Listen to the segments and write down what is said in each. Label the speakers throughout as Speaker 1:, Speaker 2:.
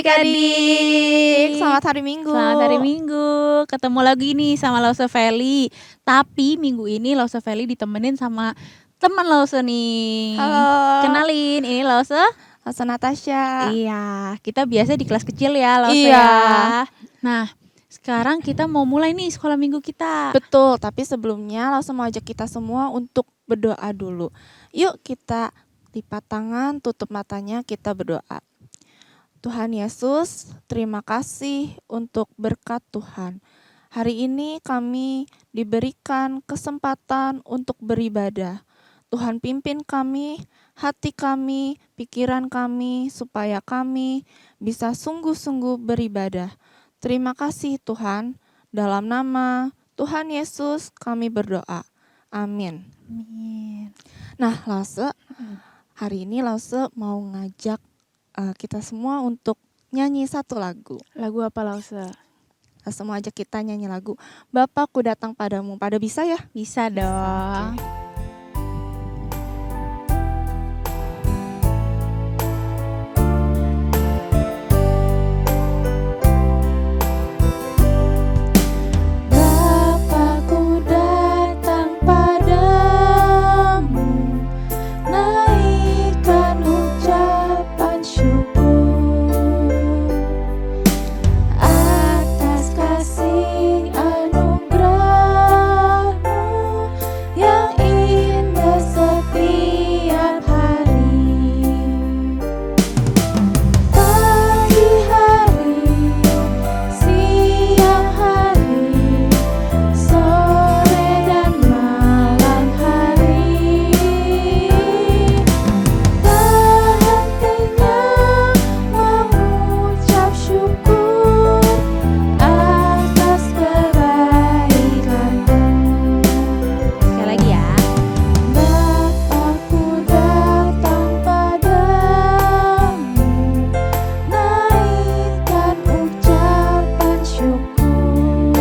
Speaker 1: adik-adik.
Speaker 2: Selamat hari Minggu.
Speaker 1: Selamat hari Minggu. Ketemu lagi nih sama Lause Feli. Tapi minggu ini Lause Feli ditemenin sama teman Lause nih.
Speaker 2: Halo.
Speaker 1: Kenalin, ini Lause
Speaker 2: Natasha.
Speaker 1: Iya, kita biasa di kelas kecil ya Lause
Speaker 2: Iya.
Speaker 1: ya. Nah, sekarang kita mau mulai nih sekolah minggu kita.
Speaker 2: Betul, tapi sebelumnya langsung mau ajak kita semua untuk berdoa dulu. Yuk kita lipat tangan, tutup matanya, kita berdoa. Tuhan Yesus, terima kasih untuk berkat Tuhan. Hari ini kami diberikan kesempatan untuk beribadah. Tuhan pimpin kami, hati kami, pikiran kami, supaya kami bisa sungguh-sungguh beribadah. Terima kasih Tuhan, dalam nama Tuhan Yesus kami berdoa. Amin.
Speaker 1: Amin.
Speaker 2: Nah, Lause, hari ini Lause mau ngajak kita semua untuk nyanyi satu lagu.
Speaker 1: Lagu apa Lause?
Speaker 2: Lause mau ajak kita nyanyi lagu Bapakku datang padamu. Pada bisa ya?
Speaker 1: Bisa dong.
Speaker 2: Oke. Bapakku datang padamu, naikkan ucapan syukur atas kasih anugerah-Mu yang indah setiap hari. Pagi hari, siang hari, sore dan malam hari, tak hentinya mengucap syukur atas kebaikan-Mu.
Speaker 1: Sekali lagi ya.
Speaker 2: Bapakku datang padamu, naikkan ucapan syukur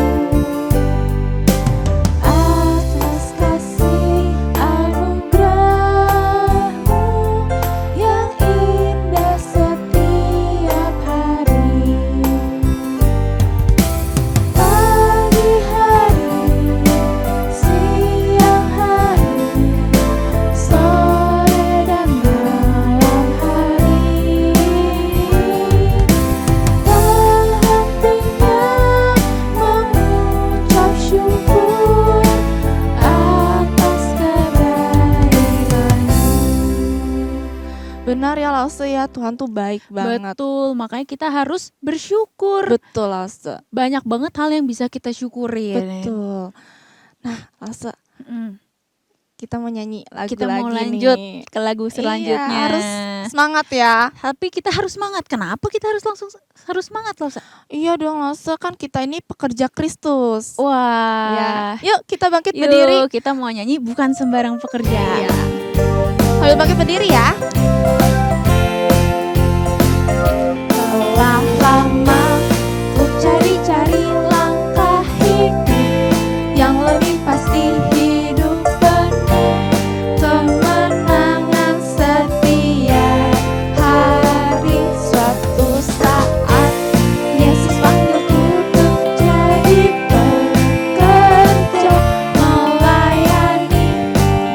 Speaker 2: atas kasih anugerah-Mu yang indah setiap hari. Pagi hari, siang hari, sore dan malam hari, tak hentinya mengucap syukur atas kebaikan-Mu. Benar ya Lause ya, Tuhan tuh baik banget.
Speaker 1: Betul, makanya kita harus bersyukur.
Speaker 2: Betul Lause.
Speaker 1: Banyak banget hal yang bisa kita syukurin.
Speaker 2: Betul. Nah Lause,
Speaker 1: Mm.
Speaker 2: kita mau nyanyi lagu
Speaker 1: Kita mau
Speaker 2: lagi
Speaker 1: lanjut
Speaker 2: nih.
Speaker 1: ke lagu selanjutnya.
Speaker 2: Iya, harus semangat ya.
Speaker 1: Tapi kita harus semangat. Kenapa kita harus semangat loh?
Speaker 2: Iya dong Lause, kan kita ini pekerja Kristus.
Speaker 1: Wah.
Speaker 2: Ya. Yuk kita bangkit
Speaker 1: Yuk,
Speaker 2: berdiri.
Speaker 1: kita mau nyanyi bukan sembarang pekerja.
Speaker 2: Iya. Sambil bangkit berdiri ya. Telah lama ku cari-cari langkah hidup yang lebih pasti, hidup penuh kemenangan setiap hari. Suatu saat Yesus panggilku untuk jadi pekerja, melayani,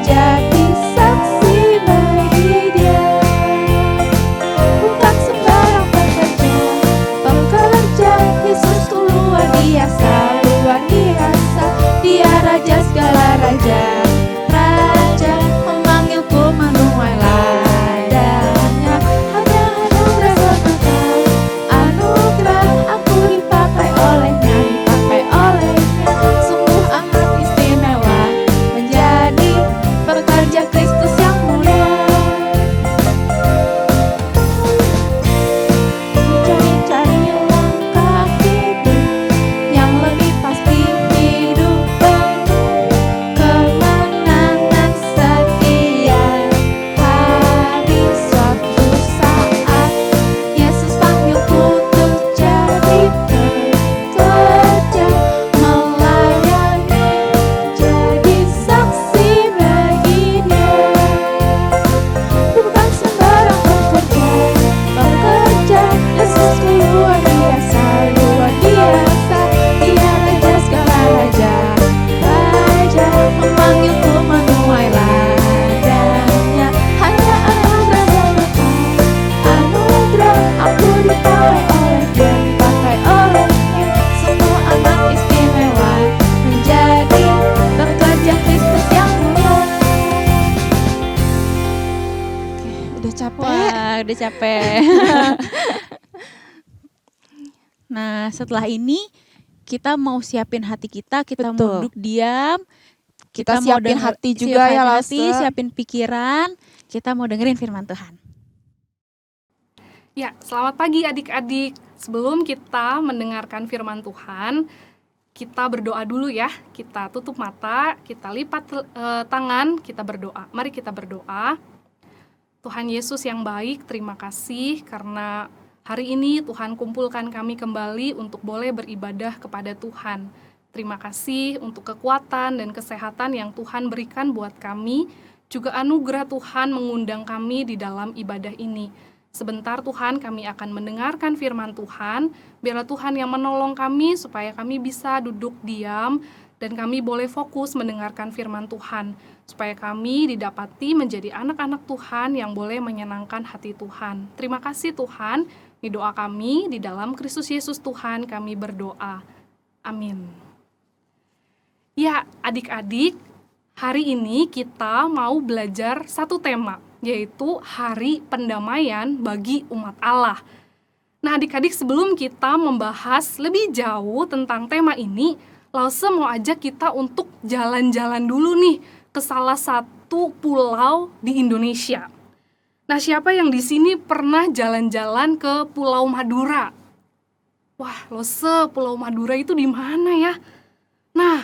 Speaker 2: jadi saksi bagi Dia. Bukan sembarang pekerja, pekerja Yesusku luar biasa, luar biasa. Dia raja segala raja, raja memanggilku menuai ladanya. Hanya anugerah semata, anugerah aku dipakai olehnya, dipakai olehnya. Sungguh amat istimewa menjadi pekerja Kristus yang mulia. Cari-cari langkah hidup yang lebih pasti, hidup penuh
Speaker 1: udah capek. Nah, setelah ini kita mau siapin hati kita mau
Speaker 2: Betul.
Speaker 1: duduk diam,
Speaker 2: Kita
Speaker 1: mau
Speaker 2: siapin
Speaker 1: denger-
Speaker 2: hati juga ya,
Speaker 1: hati,
Speaker 2: Lause.
Speaker 1: siapin pikiran, kita mau dengerin firman Tuhan.
Speaker 3: Ya, selamat pagi adik-adik. Sebelum kita mendengarkan firman Tuhan, kita berdoa dulu ya. Kita tutup mata, kita lipat tangan, kita berdoa. Mari kita berdoa. Tuhan Yesus yang baik, terima kasih karena hari ini Tuhan kumpulkan kami kembali untuk boleh beribadah kepada Tuhan. Terima kasih untuk kekuatan dan kesehatan yang Tuhan berikan buat kami. Juga anugerah Tuhan mengundang kami di dalam ibadah ini. Sebentar Tuhan kami akan mendengarkan firman Tuhan, biarlah Tuhan yang menolong kami supaya kami bisa duduk diam dan kami boleh fokus mendengarkan firman Tuhan, supaya kami didapati menjadi anak-anak Tuhan yang boleh menyenangkan hati Tuhan. Terima kasih Tuhan, ini doa kami di dalam Kristus Yesus Tuhan kami berdoa. Amin. Ya adik-adik, hari ini kita mau belajar satu tema, yaitu Hari Pendamaian bagi umat Allah. Nah adik-adik, sebelum kita membahas lebih jauh tentang tema ini, Lause mau ajak kita untuk jalan-jalan dulu nih ke salah satu pulau di Indonesia. Nah siapa yang di sini pernah jalan-jalan ke Pulau Madura? Wah Lause, Pulau Madura itu di mana ya? Nah,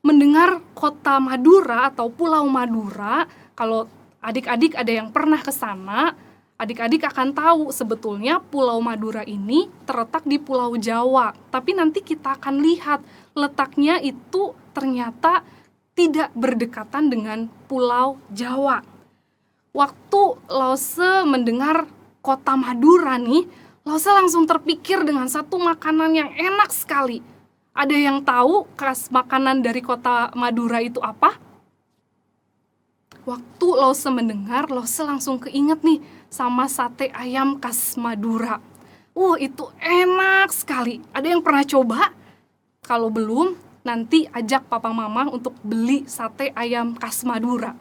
Speaker 3: mendengar kota Madura atau Pulau Madura, kalau adik-adik ada yang pernah ke sana, adik-adik akan tahu sebetulnya Pulau Madura ini terletak di Pulau Jawa. Tapi nanti kita akan lihat letaknya itu ternyata tidak berdekatan dengan Pulau Jawa. Waktu Lause mendengar kota Madura nih, Lause langsung terpikir dengan satu makanan yang enak sekali. Ada yang tahu khas makanan dari kota Madura itu apa? Waktu Lause mendengar, Lause langsung keinget nih sama sate ayam khas Madura. Itu enak sekali. Ada yang pernah coba? Kalau belum, nanti ajak papa mama untuk beli sate ayam khas Madura.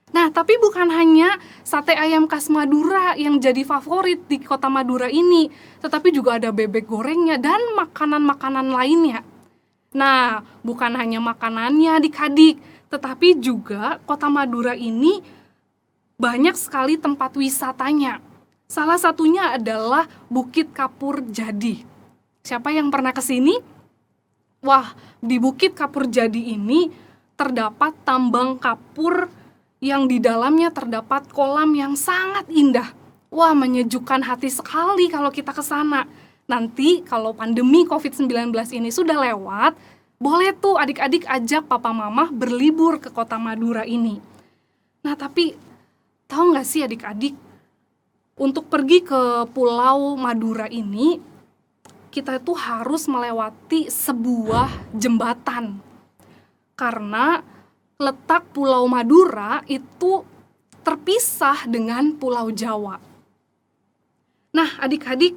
Speaker 3: Nah, tapi bukan hanya sate ayam khas Madura yang jadi favorit di kota Madura ini, tetapi juga ada bebek gorengnya dan makanan-makanan lainnya. Nah, bukan hanya makanannya adik-adik, tetapi juga kota Madura ini banyak sekali tempat wisatanya. Salah satunya adalah Bukit Kapur Jadi. Siapa yang pernah ke sini? Wah, di Bukit Kapur Jadi ini terdapat tambang kapur yang di dalamnya terdapat kolam yang sangat indah. Wah, menyejukkan hati sekali kalau kita ke sana. Nanti kalau pandemi COVID-19 ini sudah lewat, boleh tuh adik-adik ajak papa mama berlibur ke kota Madura ini. Nah tapi tahu nggak sih adik-adik, untuk pergi ke Pulau Madura ini, kita itu harus melewati sebuah jembatan. Karena letak Pulau Madura itu terpisah dengan Pulau Jawa. Nah adik-adik,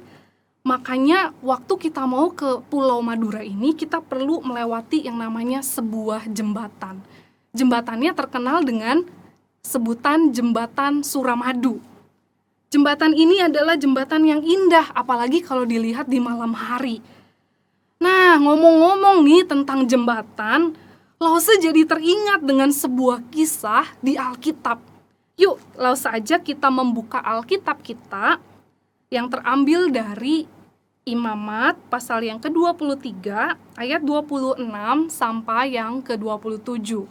Speaker 3: makanya waktu kita mau ke Pulau Madura ini, kita perlu melewati yang namanya sebuah jembatan. Jembatannya terkenal dengan sebutan Jembatan Suramadu. Jembatan ini adalah jembatan yang indah, apalagi kalau dilihat di malam hari. Nah, ngomong-ngomong nih tentang jembatan, Lause jadi teringat dengan sebuah kisah di Alkitab. Yuk, Lause aja kita membuka Alkitab kita yang terambil dari Imamat pasal yang ke-23 ayat 26 sampai yang ke-27.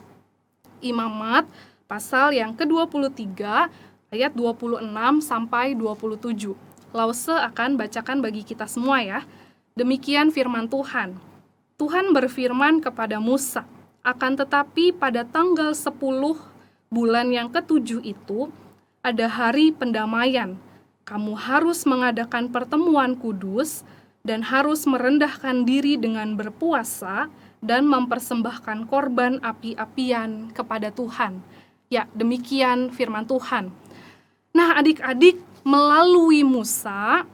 Speaker 3: Imamat pasal yang ke-23 ayat 26 sampai 27. Lause akan bacakan bagi kita semua ya. Demikian firman Tuhan. Tuhan berfirman kepada Musa, akan tetapi pada tanggal 10 bulan yang ke-7 itu ada hari pendamaian. Kamu harus mengadakan pertemuan kudus dan harus merendahkan diri dengan berpuasa dan mempersembahkan korban api-apian kepada Tuhan. Ya, demikian firman Tuhan. Nah, adik-adik, melalui Musa,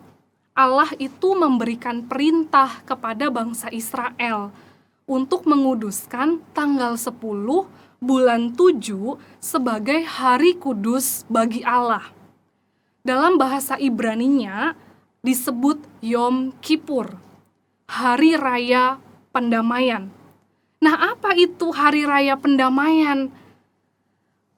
Speaker 3: Allah itu memberikan perintah kepada bangsa Israel untuk menguduskan tanggal 10 bulan 7 sebagai hari kudus bagi Allah. Dalam bahasa Ibraninya disebut Yom Kippur, Hari Raya Pendamaian. Nah, apa itu Hari Raya Pendamaian?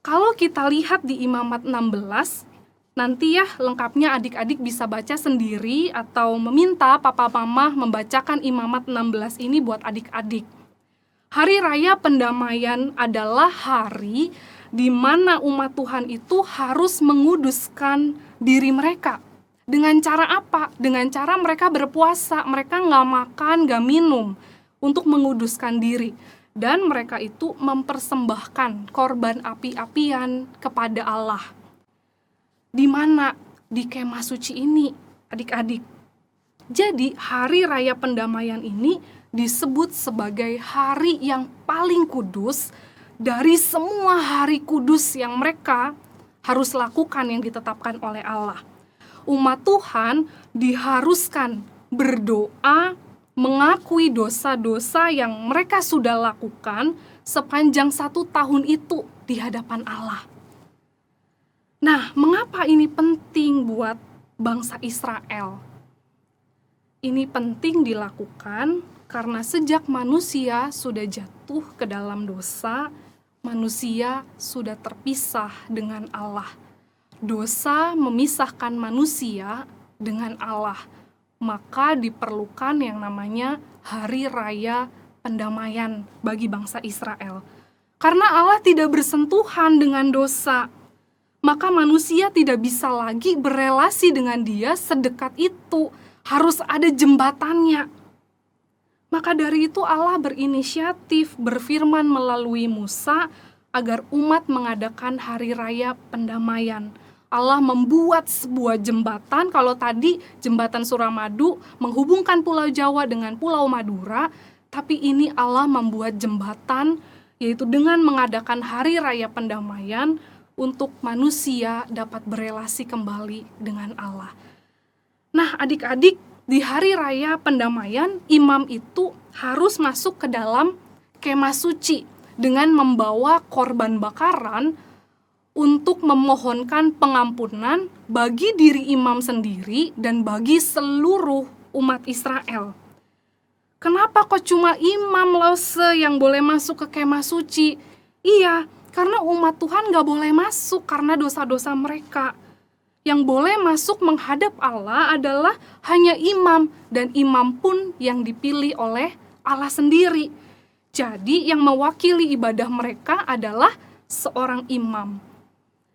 Speaker 3: Kalau kita lihat di Imamat 16, nanti ya lengkapnya adik-adik bisa baca sendiri atau meminta papa mama membacakan Imamat 16 ini buat adik-adik. Hari Raya Pendamaian adalah hari di mana umat Tuhan itu harus menguduskan diri mereka. Dengan cara apa? Dengan cara mereka berpuasa, mereka nggak makan, nggak minum untuk menguduskan diri. Dan mereka itu mempersembahkan korban api-apian kepada Allah. Di mana? Di kemah suci ini, adik-adik. Jadi hari Raya Pendamaian ini disebut sebagai hari yang paling kudus dari semua hari kudus yang mereka harus lakukan yang ditetapkan oleh Allah. Umat Tuhan diharuskan berdoa, mengakui dosa-dosa yang mereka sudah lakukan sepanjang 1 tahun itu di hadapan Allah. Nah, mengapa ini penting buat bangsa Israel? Ini penting dilakukan karena sejak manusia sudah jatuh ke dalam dosa, manusia sudah terpisah dengan Allah. Dosa memisahkan manusia dengan Allah, maka diperlukan yang namanya Hari Raya Pendamaian bagi bangsa Israel. Karena Allah tidak bersentuhan dengan dosa, maka manusia tidak bisa lagi berelasi dengan Dia sedekat itu, harus ada jembatannya. Maka dari itu Allah berinisiatif berfirman melalui Musa agar umat mengadakan Hari Raya Pendamaian. Allah membuat sebuah jembatan, kalau tadi jembatan Suramadu menghubungkan Pulau Jawa dengan Pulau Madura, tapi ini Allah membuat jembatan, yaitu dengan mengadakan Hari Raya Pendamaian untuk manusia dapat berelasi kembali dengan Allah. Nah, adik-adik, di Hari Raya Pendamaian, imam itu harus masuk ke dalam kemah suci dengan membawa korban bakaran untuk memohonkan pengampunan bagi diri imam sendiri dan bagi seluruh umat Israel. Kenapa kok cuma imam Lause yang boleh masuk ke kemah suci? Iya, karena umat Tuhan gak boleh masuk karena dosa-dosa mereka. Yang boleh masuk menghadap Allah adalah hanya imam, dan imam pun yang dipilih oleh Allah sendiri. Jadi yang mewakili ibadah mereka adalah seorang imam.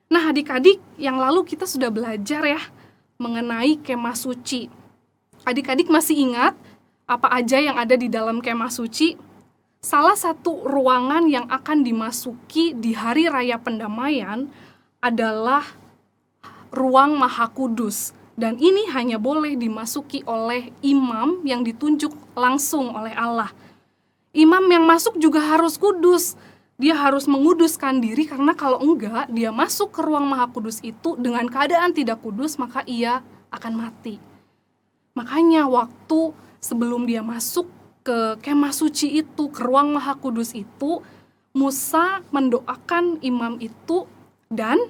Speaker 3: Nah, adik-adik, yang lalu kita sudah belajar ya mengenai kemah suci. Adik-adik masih ingat apa aja yang ada di dalam kemah suci? Salah satu ruangan yang akan dimasuki di Hari Raya Pendamaian adalah ruang Maha Kudus. Dan ini hanya boleh dimasuki oleh imam yang ditunjuk langsung oleh Allah. Imam yang masuk juga harus kudus. Dia harus menguduskan diri, karena kalau enggak, dia masuk ke ruang Maha Kudus itu dengan keadaan tidak kudus, maka ia akan mati. Makanya waktu sebelum dia masuk ke kemah suci itu, ke ruang Maha Kudus itu, Musa mendoakan imam itu dan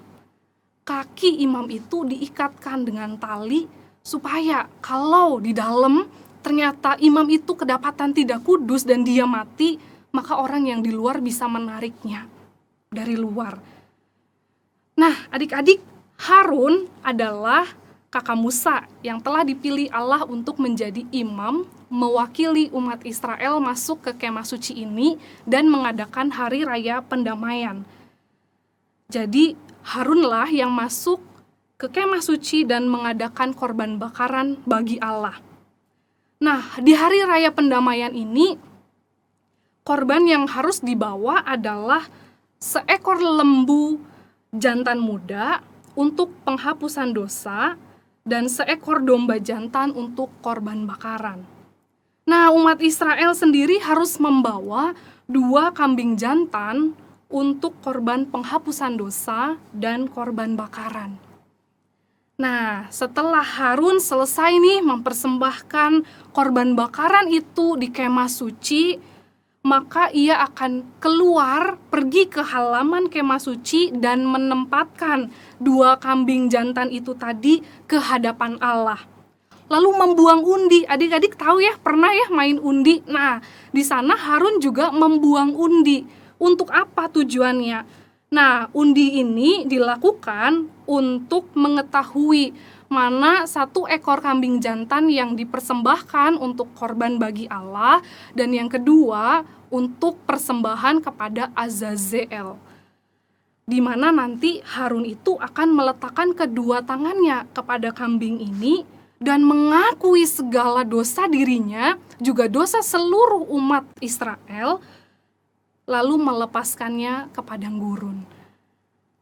Speaker 3: kaki imam itu diikatkan dengan tali supaya kalau di dalam ternyata imam itu kedapatan tidak kudus dan dia mati, maka orang yang di luar bisa menariknya dari luar. Nah, adik-adik, Harun adalah kakak Musa yang telah dipilih Allah untuk menjadi imam, mewakili umat Israel masuk ke kemah suci ini dan mengadakan Hari Raya Pendamaian. Jadi, Harunlah yang masuk ke kemah suci dan mengadakan korban bakaran bagi Allah. Nah, di Hari Raya Pendamaian ini, korban yang harus dibawa adalah seekor lembu jantan muda untuk penghapusan dosa dan seekor domba jantan untuk korban bakaran. Nah, umat Israel sendiri harus membawa 2 kambing jantan untuk korban penghapusan dosa dan korban bakaran. Nah, setelah Harun selesai nih mempersembahkan korban bakaran itu di kemah suci, maka ia akan keluar pergi ke halaman kemah suci dan menempatkan 2 kambing jantan itu tadi ke hadapan Allah. Lalu membuang undi. Adik-adik tahu ya, pernah ya main undi? Nah, di sana Harun juga membuang undi. Untuk apa tujuannya? Nah, undi ini dilakukan untuk mengetahui mana 1 ekor kambing jantan yang dipersembahkan untuk korban bagi Allah, dan yang kedua untuk persembahan kepada Azazel, di mana nanti Harun itu akan meletakkan kedua tangannya kepada kambing ini dan mengakui segala dosa dirinya, juga dosa seluruh umat Israel, lalu melepaskannya ke padang gurun.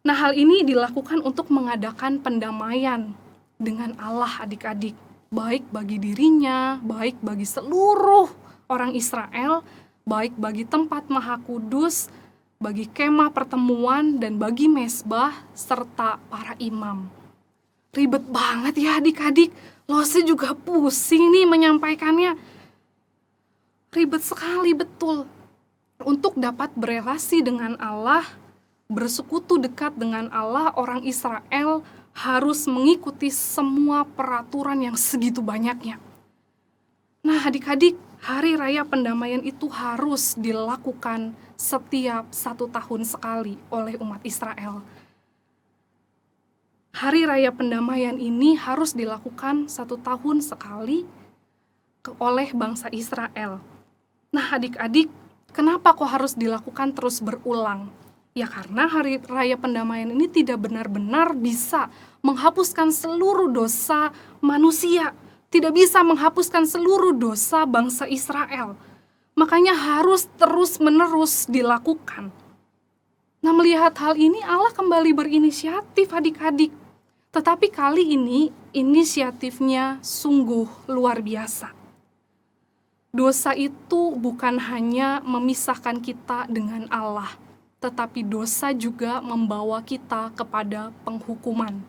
Speaker 3: Nah, hal ini dilakukan untuk mengadakan pendamaian dengan Allah, adik-adik, baik bagi dirinya, baik bagi seluruh orang Israel, baik bagi tempat Maha Kudus, bagi kemah pertemuan, dan bagi mezbah serta para imam. Ribet banget ya adik-adik, Lose juga pusing nih menyampaikannya. Ribet sekali betul. Untuk dapat berelasi dengan Allah, bersekutu dekat dengan Allah, orang Israel harus mengikuti semua peraturan yang segitu banyaknya. Nah adik-adik, hari raya pendamaian itu harus dilakukan setiap 1 tahun sekali oleh umat Israel. Hari raya pendamaian ini harus dilakukan 1 tahun sekali oleh bangsa Israel. Nah adik-adik, kenapa kok harus dilakukan terus berulang? Ya karena hari raya pendamaian ini tidak benar-benar bisa menghapuskan seluruh dosa manusia, tidak bisa menghapuskan seluruh dosa bangsa Israel. Makanya harus terus-menerus dilakukan. Nah, melihat hal ini Allah kembali berinisiatif adik-adik. Tetapi kali ini inisiatifnya sungguh luar biasa. Dosa itu bukan hanya memisahkan kita dengan Allah, tetapi dosa juga membawa kita kepada penghukuman.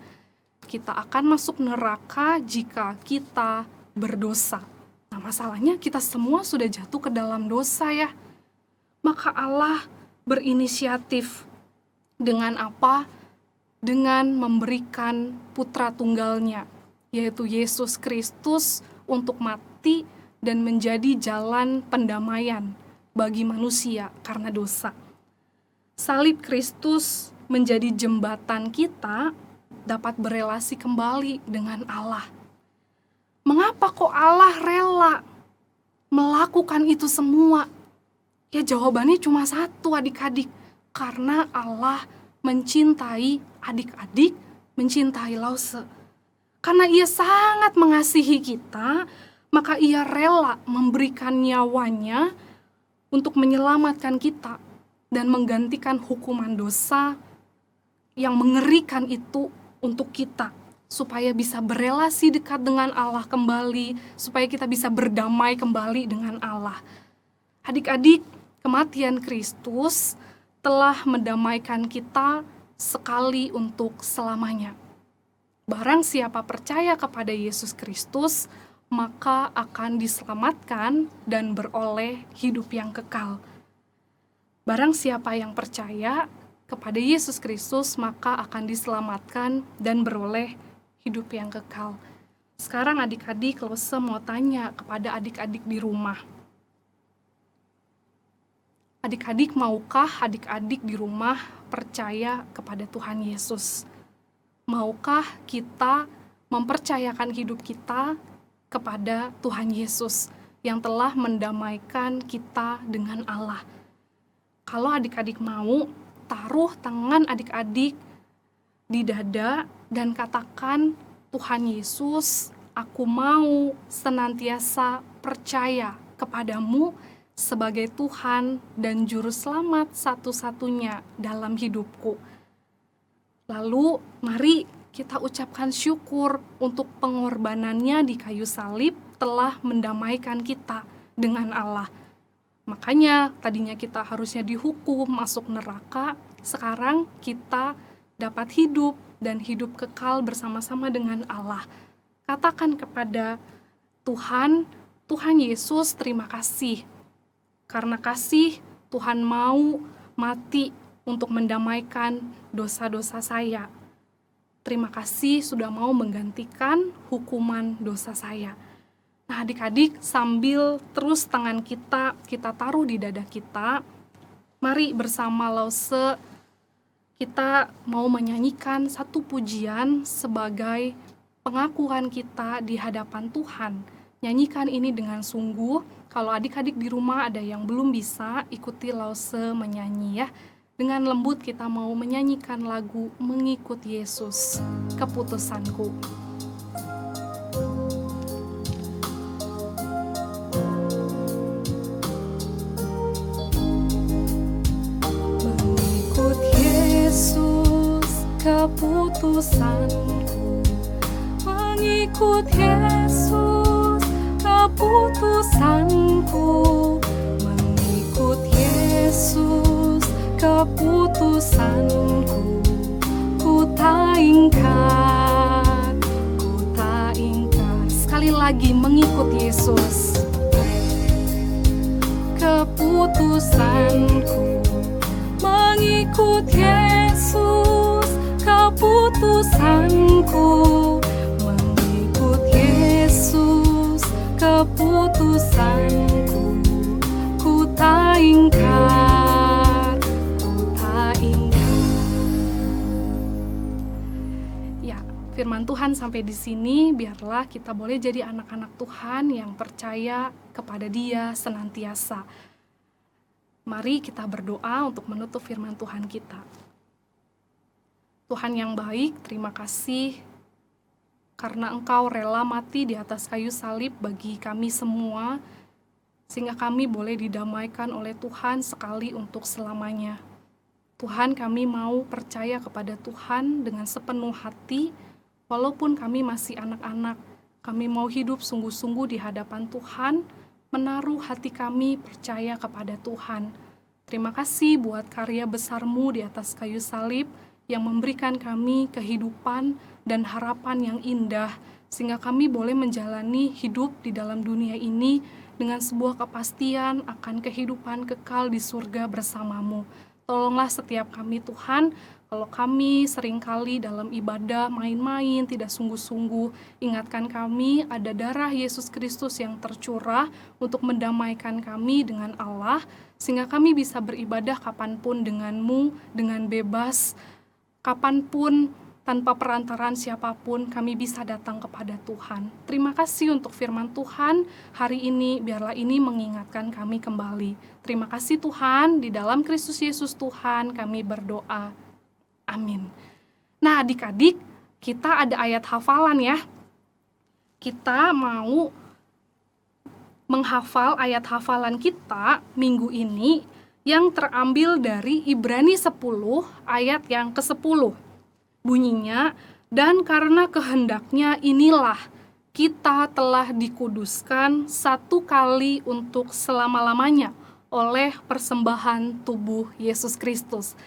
Speaker 3: Kita akan masuk neraka jika kita berdosa. Nah, masalahnya kita semua sudah jatuh ke dalam dosa ya. Maka Allah berinisiatif dengan apa? Dengan memberikan putra tunggalnya, yaitu Yesus Kristus, untuk mati dan menjadi jalan pendamaian bagi manusia karena dosa. Salib Kristus menjadi jembatan kita dapat berelasi kembali dengan Allah. Mengapa kok Allah rela melakukan itu semua? Ya jawabannya cuma satu adik-adik. Karena Allah mencintai adik-adik, mencintai Lause. Karena ia sangat mengasihi kita, maka ia rela memberikan nyawanya untuk menyelamatkan kita dan menggantikan hukuman dosa yang mengerikan itu untuk kita, supaya bisa berelasi dekat dengan Allah kembali, supaya kita bisa berdamai kembali dengan Allah. Adik-adik, kematian Kristus telah mendamaikan kita sekali untuk selamanya. Barang siapa percaya kepada Yesus Kristus, maka akan diselamatkan dan beroleh hidup yang kekal. Barang siapa yang percaya kepada Yesus Kristus, maka akan diselamatkan dan beroleh hidup yang kekal. Sekarang adik-adik, Lose mau tanya kepada adik-adik di rumah. Adik-adik, maukah adik-adik di rumah percaya kepada Tuhan Yesus? Maukah kita mempercayakan hidup kita kepada Tuhan Yesus yang telah mendamaikan kita dengan Allah? Kalau adik-adik mau, taruh tangan adik-adik di dada dan katakan, Tuhan Yesus, aku mau senantiasa percaya kepadamu sebagai Tuhan dan Juru Selamat satu-satunya dalam hidupku. Lalu mari kita ucapkan syukur untuk pengorbanannya di kayu salib telah mendamaikan kita dengan Allah. Makanya tadinya kita harusnya dihukum masuk neraka, sekarang kita dapat hidup dan hidup kekal bersama-sama dengan Allah. Katakan kepada Tuhan, Tuhan Yesus, terima kasih Karena kasih, Tuhan mau mati untuk mendamaikan dosa-dosa saya. Terima kasih sudah mau menggantikan hukuman dosa saya. Nah, adik-adik, sambil terus tangan kita taruh di dada kita, mari bersama Lause kita mau menyanyikan satu pujian sebagai pengakuan kita di hadapan Tuhan. Nyanyikan ini dengan sungguh. Kalau adik-adik di rumah ada yang belum bisa, ikuti Lause menyanyi ya. Dengan lembut kita mau menyanyikan lagu Mengikut Yesus, Keputusanku. Mengikut Yesus, keputusanku. Mengikut Yesus, keputusanku. Mengikut Yesus, keputusanku. Ku tak ingkar, ku tak ingkar. Sekali lagi, mengikut Yesus, keputusanku. Mengikut Yesus, keputusanku. Mengikut Yesus, keputusanku. Ku tak ingkar, ku tak ingkar. Ya, firman Tuhan sampai di sini. Biarlah kita boleh jadi anak-anak Tuhan yang percaya kepada Dia senantiasa. Mari kita berdoa untuk menutup firman Tuhan kita. Tuhan yang baik, terima kasih karena Engkau rela mati di atas kayu salib bagi kami semua, sehingga kami boleh didamaikan oleh Tuhan sekali untuk selamanya. Tuhan, kami mau percaya kepada Tuhan dengan sepenuh hati, walaupun kami masih anak-anak. Kami mau hidup sungguh-sungguh di hadapan Tuhan, menaruh hati kami percaya kepada Tuhan. Terima kasih buat karya besar-Mu di atas kayu salib yang memberikan kami kehidupan dan harapan yang indah, sehingga kami boleh menjalani hidup di dalam dunia ini dengan sebuah kepastian akan kehidupan kekal di surga bersama-Mu. Tolonglah setiap kami Tuhan, kalau kami seringkali dalam ibadah main-main, tidak sungguh-sungguh, ingatkan kami ada darah Yesus Kristus yang tercurah untuk mendamaikan kami dengan Allah, sehingga kami bisa beribadah kapanpun dengan-Mu, dengan bebas, kapanpun, tanpa perantaraan siapapun, kami bisa datang kepada Tuhan. Terima kasih untuk firman Tuhan hari ini, biarlah ini mengingatkan kami kembali. Terima kasih Tuhan, di dalam Kristus Yesus Tuhan kami berdoa. Amin. Nah, adik-adik, kita ada ayat hafalan ya. Kita mau menghafal ayat hafalan kita minggu ini yang terambil dari Ibrani 10 ayat yang ke-10. Bunyinya, dan karena kehendaknya inilah kita telah dikuduskan satu kali untuk selama-lamanya oleh persembahan tubuh Yesus Kristus.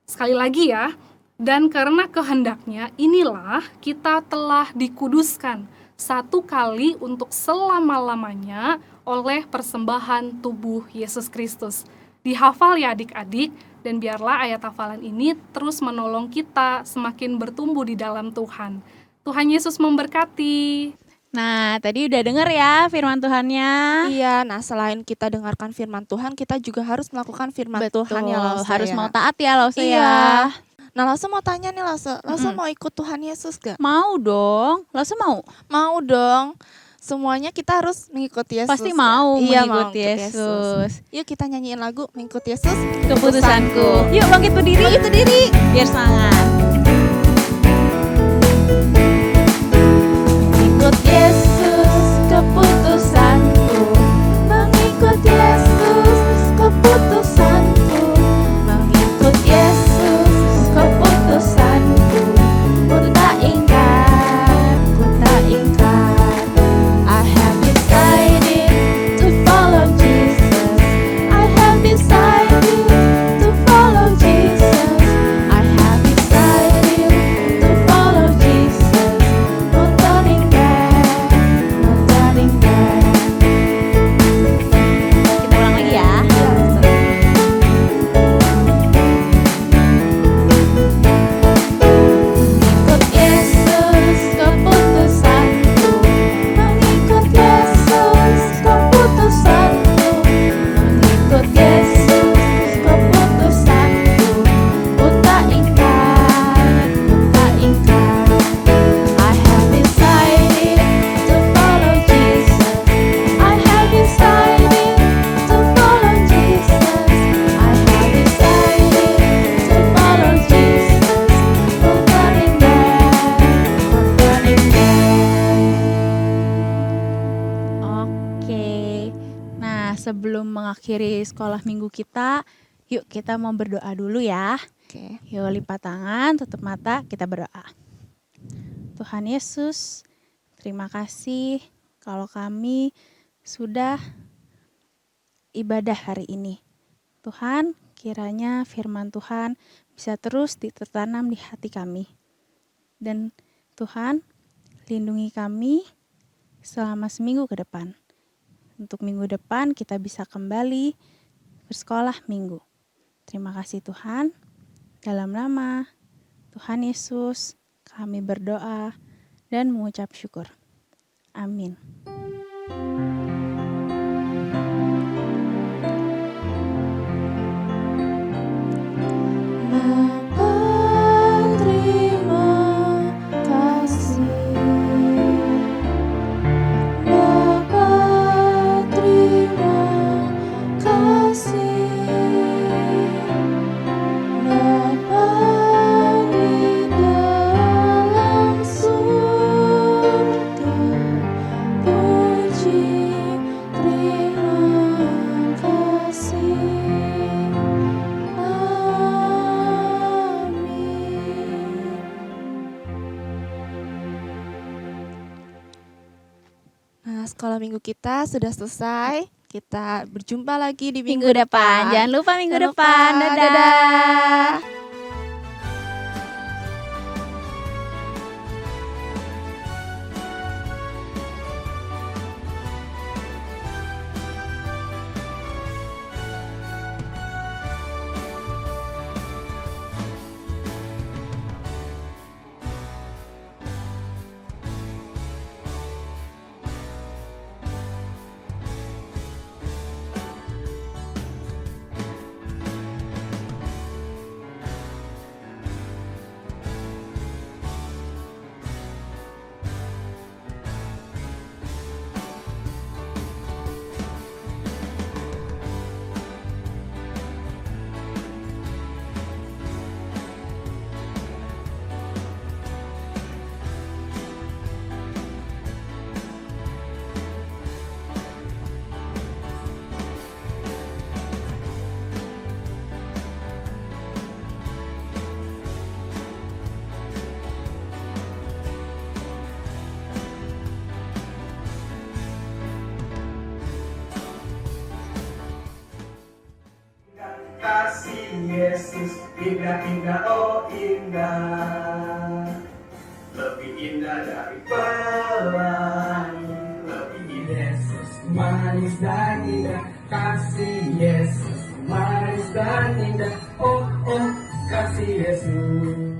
Speaker 3: Sekali lagi ya, dan karena kehendaknya inilah kita telah dikuduskan satu kali untuk selama-lamanya oleh persembahan tubuh Yesus Kristus. Dihafal ya adik-adik, dan biarlah ayat hafalan ini terus menolong kita semakin bertumbuh di dalam Tuhan. Tuhan Yesus memberkati.
Speaker 1: Nah, tadi udah denger ya firman Tuhannya.
Speaker 2: Iya, nah selain kita dengarkan firman Tuhan, kita juga harus melakukan firman Tuhan ya Lause.
Speaker 1: Harus
Speaker 2: ya.
Speaker 1: mau taat ya Lause
Speaker 2: Iya.
Speaker 1: ya.
Speaker 2: Nah Lause mau tanya nih Lause mau ikut Tuhan Yesus gak?
Speaker 1: Mau dong, Lause mau?
Speaker 2: Mau dong. Semuanya kita harus mengikuti Yesus.
Speaker 1: Pasti mau
Speaker 2: Iya,
Speaker 1: mengikuti Yesus.
Speaker 2: Yuk kita nyanyiin lagu Mengikuti Yesus,
Speaker 1: Keputusanku. Yuk bangkit berdiri. Bangkit berdiri. Biar semangat.
Speaker 2: Mengikut Yesus, keputusanku. Mengikut Yesus, keputusanku. Mengikut Yesus, keputusanku. Ku tak ingkar, ku tak ingkar. I have decided to follow Jesus. I have decided to follow Jesus. I have decided
Speaker 1: sebelum mengakhiri sekolah minggu kita, yuk kita mau berdoa dulu ya.
Speaker 2: Oke.
Speaker 1: Yuk lipat tangan, tutup mata, kita berdoa. Tuhan Yesus, terima kasih kalau kami sudah ibadah hari ini. Tuhan, kiranya firman Tuhan bisa terus tertanam di hati kami. Dan Tuhan, lindungi kami selama seminggu ke depan. Untuk minggu depan kita bisa kembali bersekolah minggu. Terima kasih Tuhan. Dalam nama Tuhan Yesus, kami berdoa dan mengucap syukur. Amin.
Speaker 2: Bapa, terima kasih. Bapa, terima kasih. Bapa di dalam surga, puji, terima kasih. Nah, sekolah minggu kita sudah selesai. Kita berjumpa lagi di minggu depan.
Speaker 1: Jangan lupa minggu
Speaker 2: Jangan lupa.
Speaker 1: depan. Dadah.
Speaker 2: Dadah.
Speaker 4: Kasih Yesus indah, indah, oh indah. Lebih indah dari pelangi. Lebih indah Yesus manis dan indah. Kasih Yesus manis dan indah. Oh, oh, kasih Yesus.